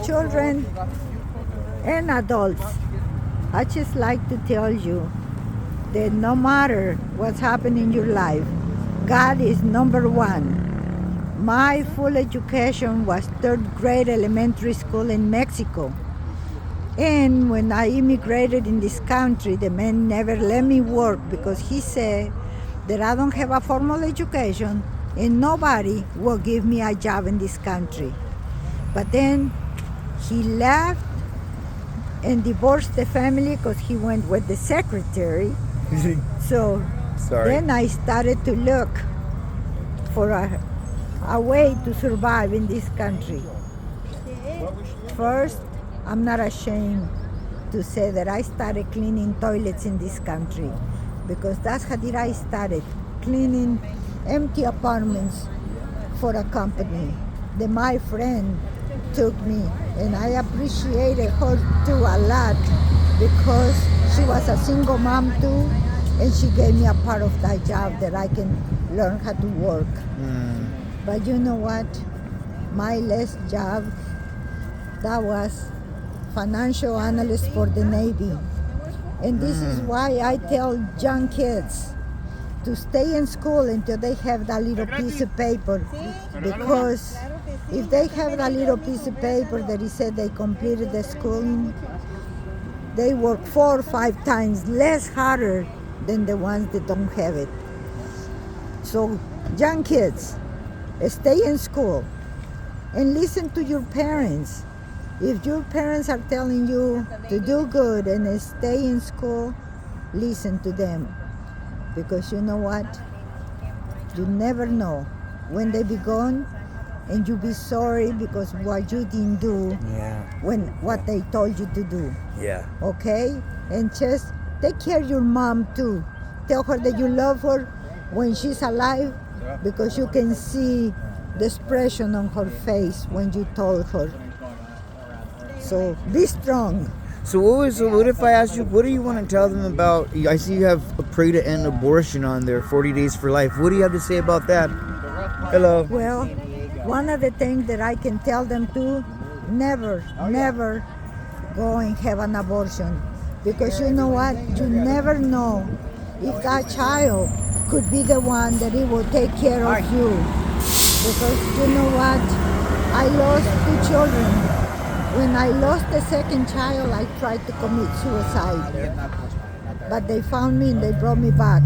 children and adults, I just like to tell you that no matter what's happening in your life, God is number one. My full education was third grade elementary school in Mexico. And when I immigrated in this country, the man never let me work because he said that I don't have a formal education and nobody will give me a job in this country. But then he left and divorced the family because he went with the secretary. So Sorry. then I started to look for a way to survive in this country. First, I'm not ashamed to say that I started cleaning toilets in this country because that's how did I started cleaning empty apartments for a company that my friend took me, and I appreciated her too a lot because she was a single mom too, and she gave me a part of that job that I can learn how to work. But you know what? My last job, that was financial analyst for the Navy. And this is why I tell young kids to stay in school until they have that little piece of paper, because if they have that little piece of paper that it said they completed the schooling, they work 4 or 5 times less harder than the ones that don't have it. So young kids, stay in school and listen to your parents. If your parents are telling you to do good and stay in school, listen to them. Because you know what? You never know when they be gone, and you be sorry because what you didn't do when what they told you to do. Yeah. Okay? And just take care of your mom too. Tell her that you love her when she's alive, because you can see the expression on her face when you told her. So be strong. So what if I ask you, what do you want to tell them about? I see you have a pray to end abortion on there, 40 Days for Life. What do you have to say about that? Hello. Well, one of the things that I can tell them to, never go and have an abortion. Because you know what? You never know if that child could be the one that it will take care of you. Because you know what? I lost 2 children. When I lost the second child, I tried to commit suicide. But they found me and they brought me back.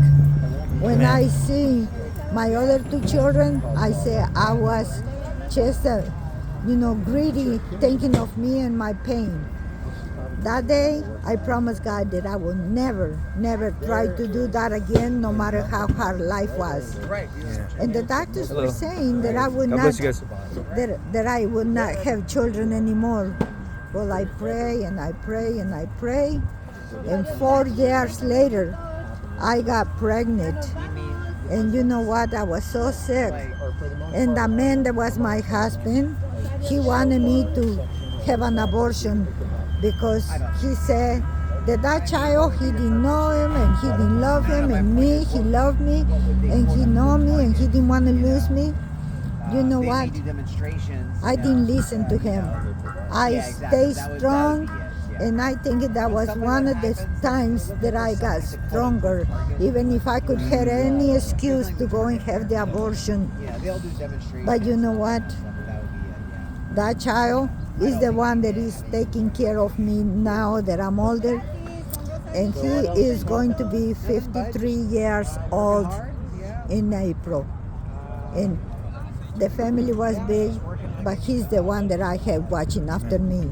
When I see my other 2 children, I say I was just, greedy, thinking of me and my pain. That day, I promised God that I will never try to do that again, no matter how hard life was. And the doctors were saying that I would not, that I would not have children anymore. Well, I pray and I pray and I pray, and 4 years later, I got pregnant. And you know what? I was so sick. And the man that was my husband, he wanted me to have an abortion because he said that child, he didn't know him and he didn't love him, and me, he loved me and he know me and he didn't want to lose me. You know what? I didn't listen to him. I stayed strong, and I think that was one of the times that I got stronger, even if I could have any excuse to go and have the abortion. But you know what? That child is the one that is taking care of me now that I'm older, and he is going to be 53 years old in April. And the family was big, but he's the one that I have watching after me.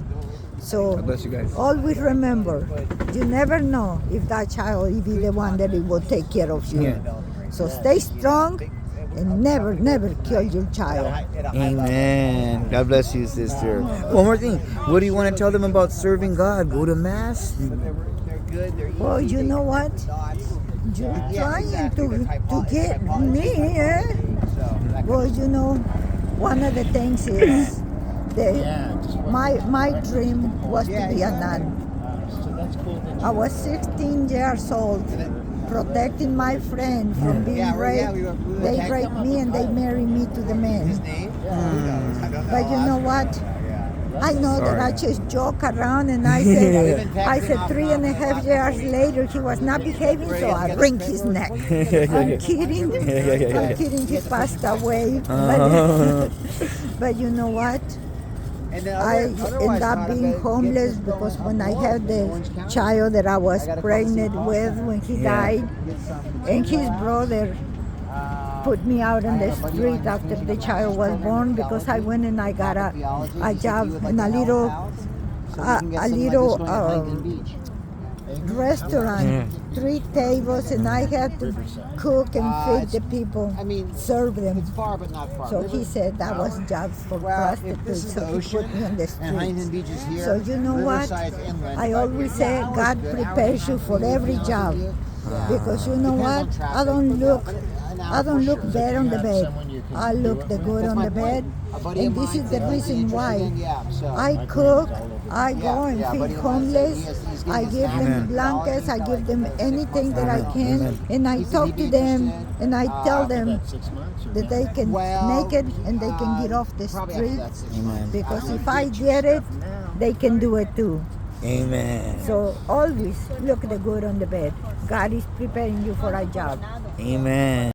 So God bless you guys. always remember, you never know if that child will be the one that it will take care of you. So stay strong and never kill your child. Amen. God bless you, sister. One more thing. What do you want to tell them about serving God? Go to Mass? Well, you know what? You're trying to get me, eh? Well, you know, one of the things is that my dream was to be a nun. I was 16 years old, protecting my friend from being raped. They raped me and they married me to the man. But you know what? I know that I just joke around, and I said, 3.5 years later he was not behaving, so I wring his neck. I'm kidding. I'm kidding. He passed away. But you know what? I ended up being homeless because when I had the child that I was pregnant with when he died, and his brother put me out on the street after the child was born because I went and I got a job in a little restaurant, 3 tables, and I had to cook and feed the people, serve them. So he said that was jobs for prostitutes, so he put me on the streets. So you know what? I always say God prepares you for every job, because you know what? I don't look bad on the bed. I look the good on the bed, and this is the reason why. I cook, I go and feed homeless, I give them blankets, I give them anything that I can, and I talk to them, and I tell them that they can make it and they can get off the street, because if I did it, they can do it too. Amen. So always look the good on the bed. God is preparing you for a job. Amen.